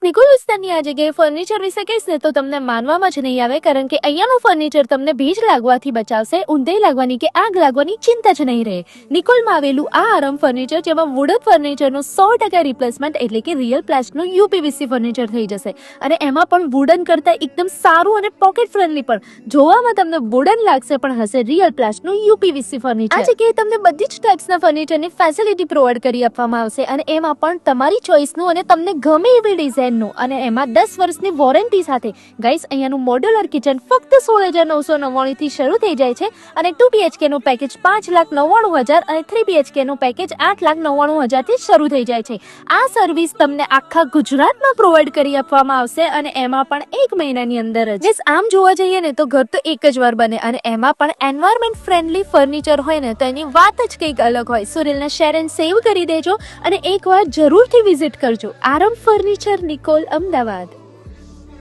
Guys Nikol વિસ્તારની આ જગ્યાએ ફર્નિચર વિશે કહીશ ને તો તમને માનવામાં જ નહીં આવે, કારણ કે અહીંયાનું ફર્નિચર તમને ભેજ લાગવાથી બચાવશે, ઊંધાઈ લાગવાની કે આગ લાગવાની ચિંતા જ નહીં રહે. નિકોલમાં આવેલું આ આરામ ફર્નિચર, જેમાં વુડન ફર્નિચરનું 100% રિપ્લેસમેન્ટ એટલે કે રિયલ પ્લાસ્ટનું યુપીવીસી ફર્નિચર થઈ જશે, અને એમાં પણ વુડન કરતા એકદમ સારું અને પોકેટ ફ્રેન્ડલી. પણ જોવામાં તમને વુડન લાગશે પણ હશે રિયલ પ્લાસ્ટનું યુપીવીસી ફર્નિચર. આ જગ્યાએ તમને બધી જ ટાઈપ્સના ફર્નિચરની ફેસિલિટી પ્રોવાઈડ કરી આપવામાં આવશે, અને એમાં પણ તમારી ચોઈસનું અને તમને ગમે એવી ડિઝાઇનનું, અને એમાં 10 વર્ષની વોરંટી સાથે. ગાઈસ, અહીંયાનું મોડ્યુલર કિચન ફક્ત 16,999 થી શરૂ થઈ જાય છે, અને 2 BHK નું પેકેજ 5,99,000 અને 3 BHK નું પેકેજ 8,99,000 થી શરૂ થઈ જાય છે. આ સર્વિસ તમને આખા ગુજરાતમાં પ્રોવાઈડ કરી આપવામાં આવશે, અને એમાં પણ 1 મહિનાની અંદર જ. આમ જોવા જઈએ ને તો ઘર તો એક જ વાર બને, અને એમાં પણ એન્વાયરમેન્ટ ફ્રેન્ડલી ફર્નિચર હોય ને તો એની વાત જ કંઈક અલગ હોય. સો રીલને શેર એન્ડ સેવ કરી દેજો, અને એકવાર જરૂરથી વિઝિટ કરજો. આરામ ફર્નિચર, નિકોલ, અમદાવાદ.